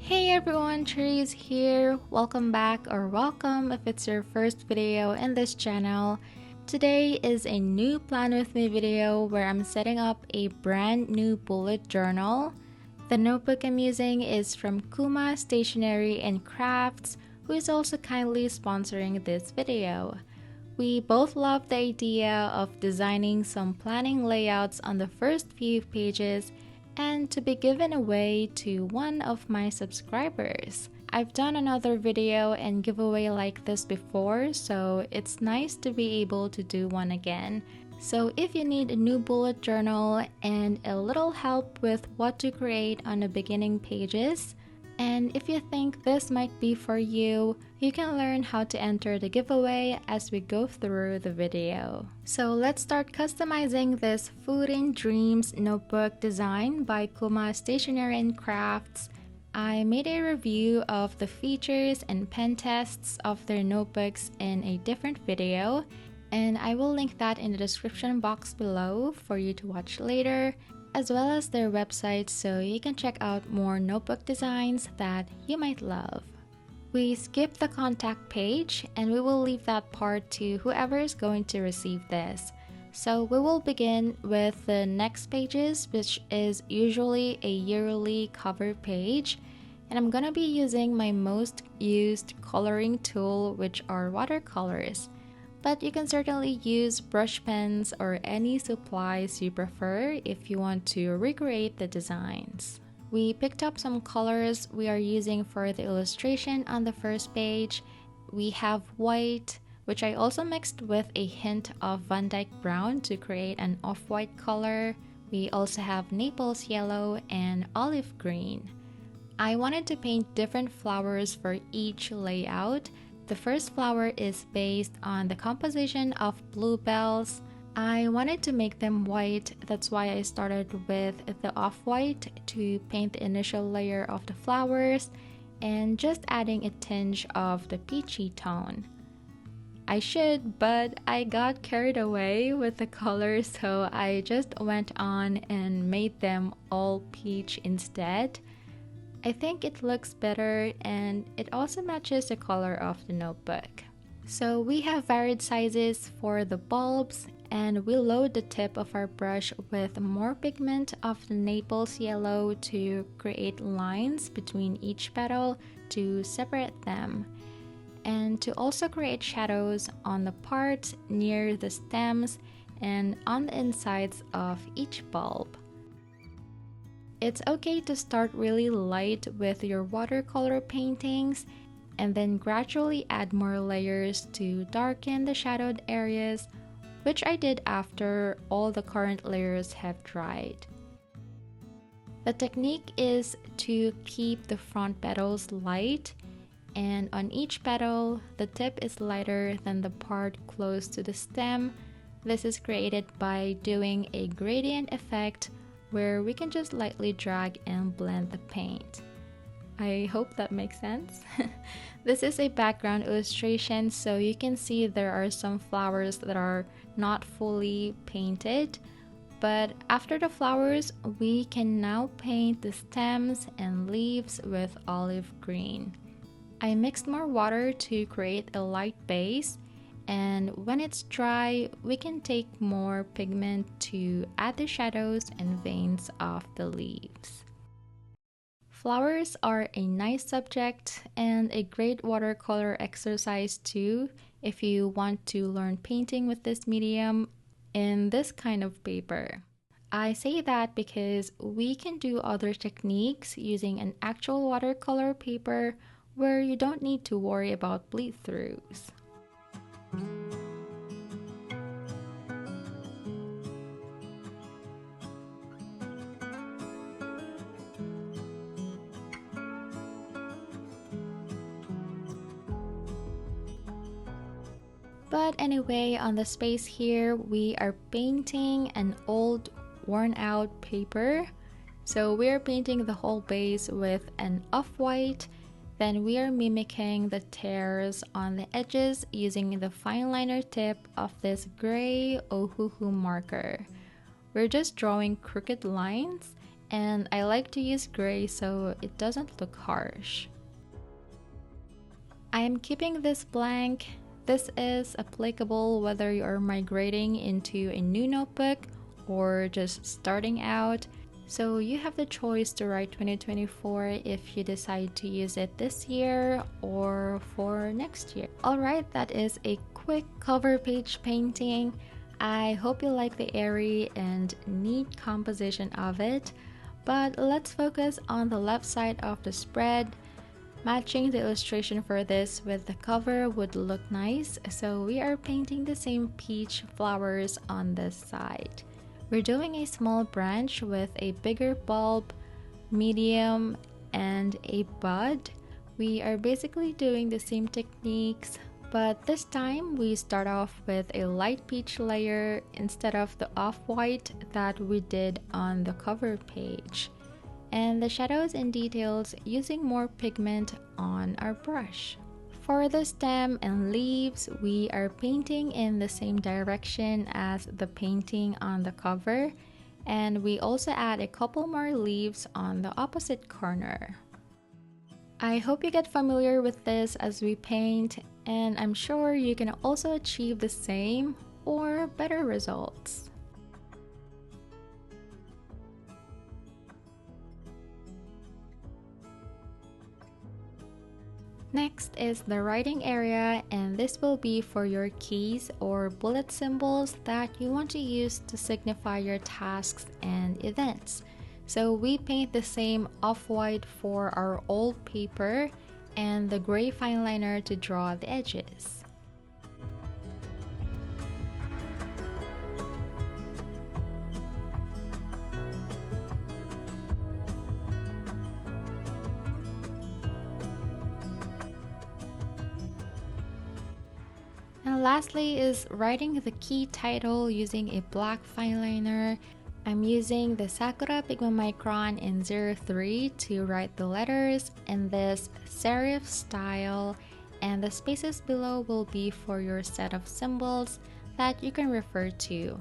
Hey everyone, Therese here. Welcome back or welcome if it's your first video in this channel. Today is a new plan with me video where I'm setting up a brand new bullet journal. The notebook I'm using is from Kuma Stationery and Crafts, who is also kindly sponsoring this video. We both love the idea of designing some planning layouts on the first few pages and to be given away to one of my subscribers. I've done another video and giveaway like this before, so it's nice to be able to do one again. So if you need a new bullet journal and a little help with what to create on the beginning pages, and if you think this might be for you, you can learn how to enter the giveaway as we go through the video. So let's start customizing this Food and Dreams notebook design by Kuma Stationery and Crafts. I made a review of the features and pen tests of their notebooks in a different video, and I will link that in the description box below for you to watch later, as well as their website so you can check out more notebook designs that you might love. We skip the contact page and we will leave that part to whoever is going to receive this. So we will begin with the next pages, which is usually a yearly cover page, and I'm gonna be using my most used coloring tool, which are watercolors. But you can certainly use brush pens or any supplies you prefer if you want to recreate the designs. We picked up some colors we are using for the illustration on the first page. We have white, which I also mixed with a hint of Van Dyke brown to create an off-white color. We also have Naples yellow and olive green. I wanted to paint different flowers for each layout. The first flower is based on the composition of bluebells. I wanted to make them white, that's why I started with the off-white to paint the initial layer of the flowers and just adding a tinge of the peachy tone. I should, but I got carried away with the colors, so I just went on and made them all peach instead. I think it looks better and it also matches the color of the notebook. So we have varied sizes for the bulbs, and we load the tip of our brush with more pigment of the Naples yellow to create lines between each petal to separate them, and to also create shadows on the parts near the stems and on the insides of each bulb. It's okay to start really light with your watercolor paintings and then gradually add more layers to darken the shadowed areas, which I did after all the current layers have dried. The technique is to keep the front petals light, and on each petal, the tip is lighter than the part close to the stem. This is created by doing a gradient effect where we can just lightly drag and blend the paint. I hope that makes sense. This is a background illustration, so you can see there are some flowers that are not fully painted, but after the flowers, we can now paint the stems and leaves with olive green. I mixed more water to create a light base, and when it's dry, we can take more pigment to add the shadows and veins of the leaves. Flowers are a nice subject and a great watercolor exercise too if you want to learn painting with this medium in this kind of paper. I say that because we can do other techniques using an actual watercolor paper where you don't need to worry about bleed-throughs. But anyway, on the space here, we are painting an old worn out paper. So we are painting the whole base with an off-white. Then we are mimicking the tears on the edges using the fine liner tip of this gray Ohuhu marker. We're just drawing crooked lines and I like to use gray so it doesn't look harsh. I am keeping this blank. This is applicable whether you are migrating into a new notebook or just starting out. So you have the choice to write 2024 if you decide to use it this year or for next year. Alright, that is a quick cover page painting. I hope you like the airy and neat composition of it. But let's focus on the left side of the spread. Matching the illustration for this with the cover would look nice, so we are painting the same peach flowers on this side. We're doing a small branch with a bigger bulb, medium, and a bud. We are basically doing the same techniques, but this time we start off with a light peach layer instead of the off-white that we did on the cover page, and the shadows and details using more pigment on our brush. For the stem and leaves, we are painting in the same direction as the painting on the cover, and we also add a couple more leaves on the opposite corner. I hope you get familiar with this as we paint, and I'm sure you can also achieve the same or better results. Next is the writing area, and this will be for your keys or bullet symbols that you want to use to signify your tasks and events. So we paint the same off-white for our old paper and the gray fine liner to draw the edges. And lastly is writing the key title using a black fine liner. I'm using the Sakura Pigment Micron in 03 to write the letters in this serif style, and the spaces below will be for your set of symbols that you can refer to.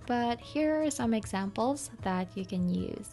But here are some examples that you can use.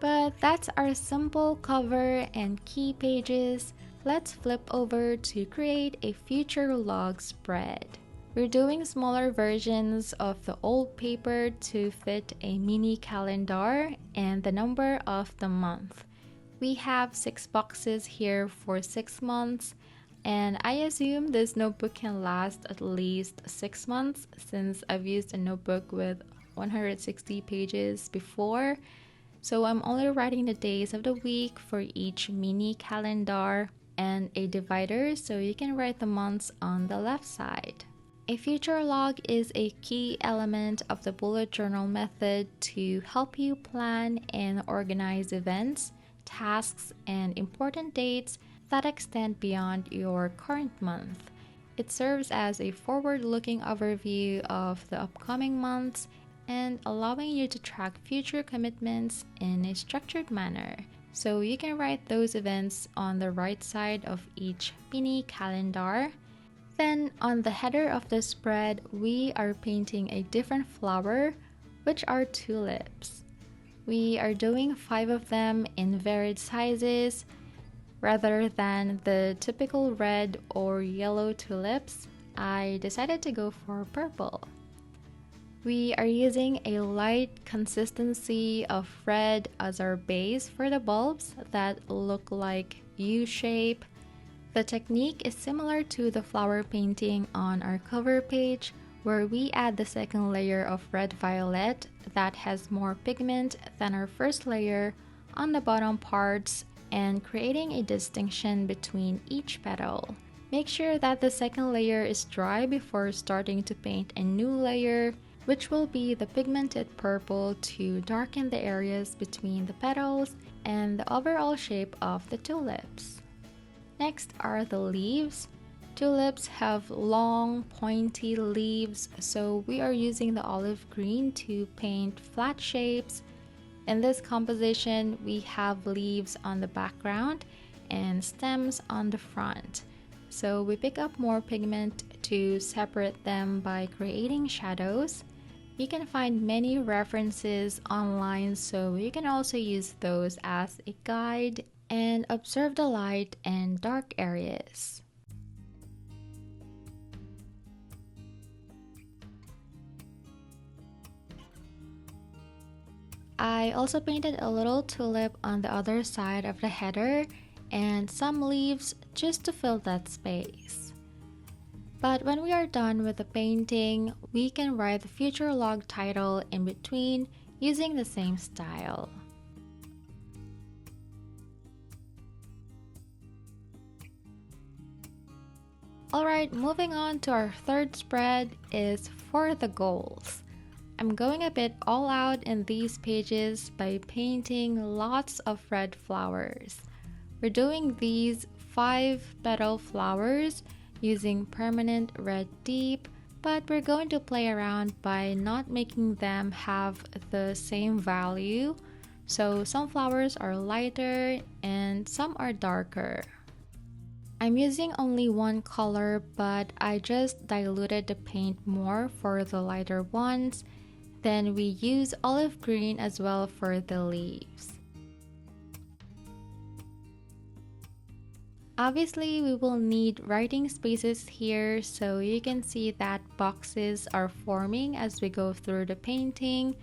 But that's our simple cover and key pages. Let's flip over to create a future log spread. We're doing smaller versions of the old paper to fit a mini calendar and the number of the month. We have 6 boxes here for 6 months, and I assume this notebook can last at least 6 months since I've used a notebook with 160 pages before. So I'm only writing the days of the week for each mini calendar and a divider so you can write the months on the left side. A future log is a key element of the bullet journal method to help you plan and organize events, tasks, and important dates that extend beyond your current month. It serves as a forward-looking overview of the upcoming months and allowing you to track future commitments in a structured manner. So you can write those events on the right side of each mini calendar. Then on the header of the spread, we are painting a different flower, which are tulips. We are doing 5 of them in varied sizes. Rather than the typical red or yellow tulips, I decided to go for purple. We are using a light consistency of red as our base for the bulbs that look like U-shape. The technique is similar to the flower painting on our cover page, where we add the second layer of red-violet that has more pigment than our first layer on the bottom parts and creating a distinction between each petal. Make sure that the second layer is dry before starting to paint a new layer, which will be the pigmented purple to darken the areas between the petals and the overall shape of the tulips. Next are the leaves. Tulips have long, pointy leaves, so we are using the olive green to paint flat shapes. In this composition, we have leaves on the background and stems on the front. So we pick up more pigment to separate them by creating shadows. You can find many references online, so you can also use those as a guide and observe the light and dark areas. I also painted a little tulip on the other side of the header and some leaves just to fill that space. But when we are done with the painting, we can write the future log title in between using the same style. Alright, moving on to our third spread is for the goals. I'm going a bit all out in these pages by painting lots of red flowers. We're doing these 5-petal flowers using permanent red deep, but we're going to play around by not making them have the same value. So some flowers are lighter and some are darker. I'm using only one color, but I just diluted the paint more for the lighter ones. Then we use olive green as well for the leaves. Obviously, we will need writing spaces here, so you can see that boxes are forming as we go through the painting.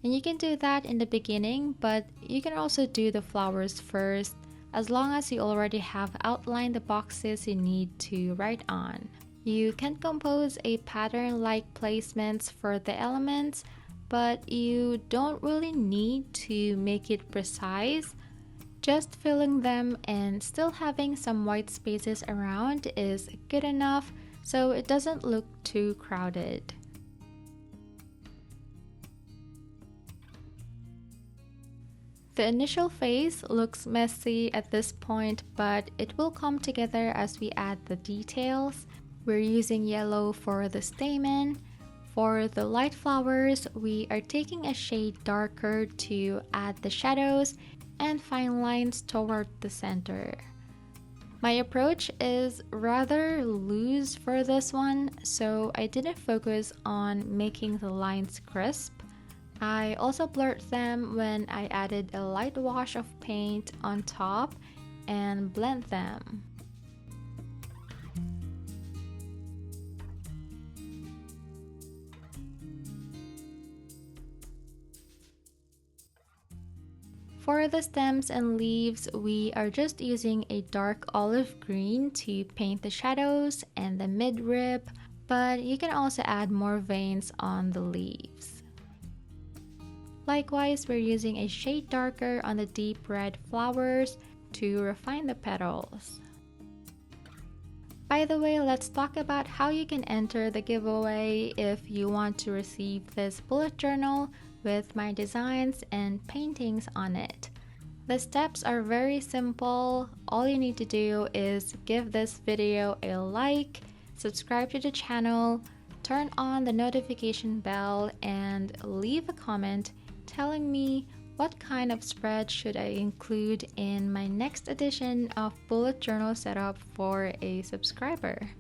And you can do that in the beginning, but you can also do the flowers first, as long as you already have outlined the boxes you need to write on. You can compose a pattern-like placements for the elements, but you don't really need to make it precise. Just filling them and still having some white spaces around is good enough, so it doesn't look too crowded. The initial face looks messy at this point, but it will come together as we add the details. We're using yellow for the stamen. For the light flowers, we are taking a shade darker to add the shadows and fine lines toward the center. My approach is rather loose for this one, so I didn't focus on making the lines crisp. I also blurred them when I added a light wash of paint on top and blend them. For the stems and leaves, we are just using a dark olive green to paint the shadows and the midrib, but you can also add more veins on the leaves. Likewise, we're using a shade darker on the deep red flowers to refine the petals. By the way, let's talk about how you can enter the giveaway if you want to receive this bullet journal with my designs and paintings on it. The steps are very simple. All you need to do is give this video a like, subscribe to the channel, turn on the notification bell, and leave a comment telling me what kind of spread should I include in my next edition of bullet journal setup for a subscriber.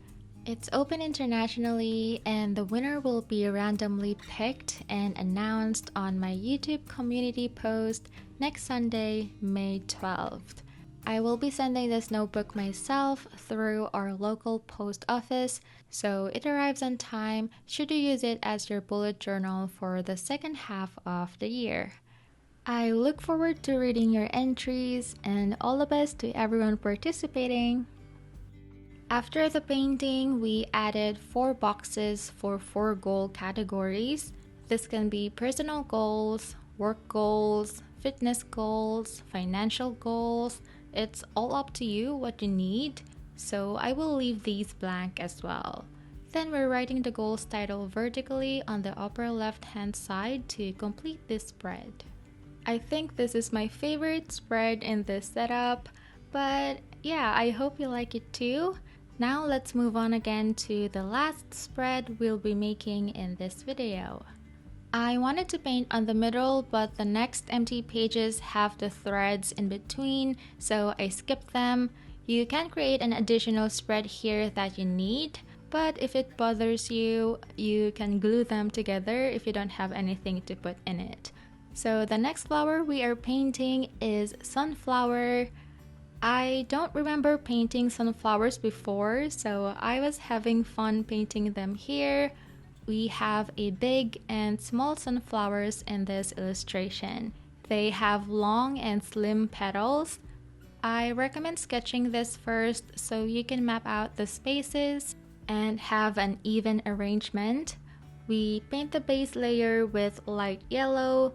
It's open internationally and the winner will be randomly picked and announced on my YouTube community post next Sunday, May 12th. I will be sending this notebook myself through our local post office, so it arrives on time should you use it as your bullet journal for the second half of the year. I look forward to reading your entries and all the best to everyone participating. After the painting, we added 4 boxes for 4 goal categories. This can be personal goals, work goals, fitness goals, financial goals. It's all up to you what you need, so I will leave these blank as well. Then we're writing the goals title vertically on the upper left hand side to complete this spread. I think this is my favorite spread in this setup, but yeah, I hope you like it too. Now let's move on again to the last spread we'll be making in this video. I wanted to paint on the middle, but the next empty pages have the threads in between, so I skipped them. You can create an additional spread here that you need, But if it bothers you, you can glue them together if you don't have anything to put in it. So the next flower we are painting is sunflower. I don't remember painting sunflowers before, so I was having fun painting them here. We have a big and small sunflowers in this illustration. They have long and slim petals. I recommend sketching this first so you can map out the spaces and have an even arrangement. We paint the base layer with light yellow,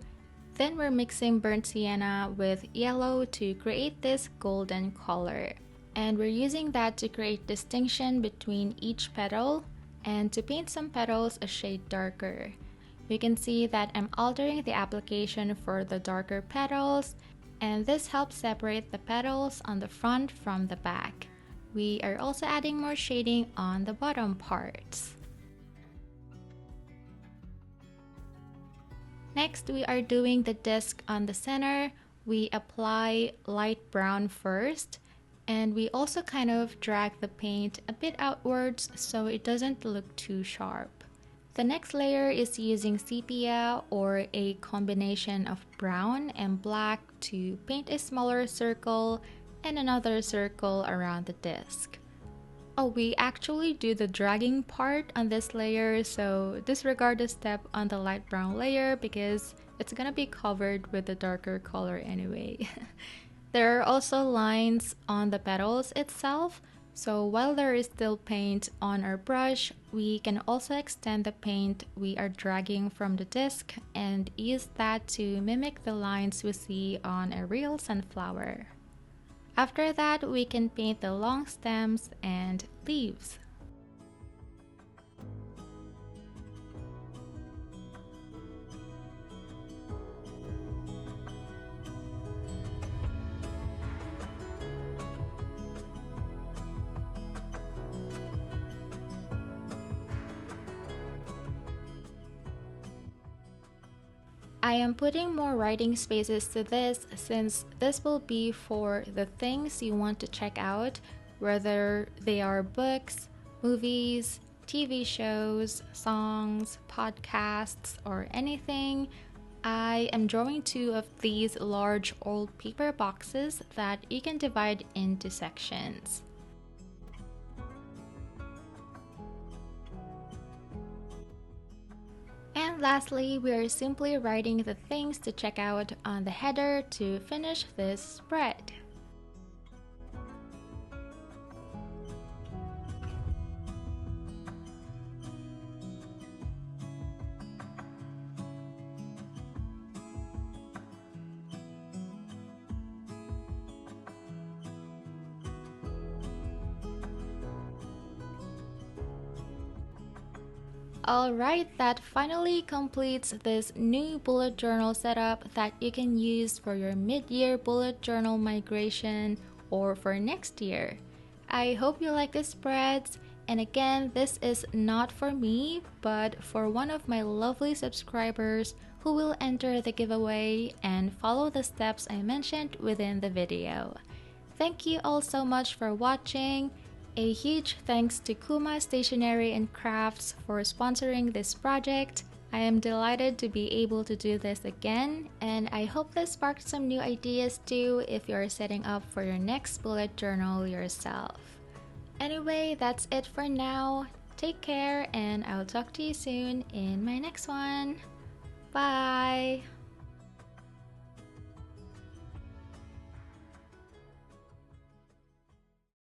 then we're mixing burnt sienna with yellow to create this golden color. And we're using that to create distinction between each petal and to paint some petals a shade darker. You can see that I'm altering the application for the darker petals, and this helps separate the petals on the front from the back. We are also adding more shading on the bottom parts. Next, we are doing the disc on the center. We apply light brown first, and we also kind of drag the paint a bit outwards so it doesn't look too sharp. The next layer is using sepia or a combination of brown and black to paint a smaller circle and another circle around the disc. Oh, we actually do the dragging part on this layer, so disregard the step on the light brown layer because it's gonna be covered with the darker color anyway. There are also lines on the petals itself, so while there is still paint on our brush, we can also extend the paint we are dragging from the disc and use that to mimic the lines we see on a real sunflower. After that, we can paint the long stems and leaves. I am putting more writing spaces to this since this will be for the things you want to check out, whether they are books, movies, TV shows, songs, podcasts, or anything. I am drawing 2 of these large old paper boxes that you can divide into sections. And lastly, we are simply writing the things to check out on the header to finish this spread. Alright, that finally completes this new bullet journal setup that you can use for your mid-year bullet journal migration or for next year. I hope you like the spreads, and again, this is not for me, but for one of my lovely subscribers who will enter the giveaway and follow the steps I mentioned within the video. Thank you all so much for watching. A huge thanks to Kuma Stationery and Crafts for sponsoring this project. I am delighted to be able to do this again, and I hope this sparked some new ideas too if you're setting up for your next bullet journal yourself. Anyway, that's it for now. Take care, and I'll talk to you soon in my next one. Bye!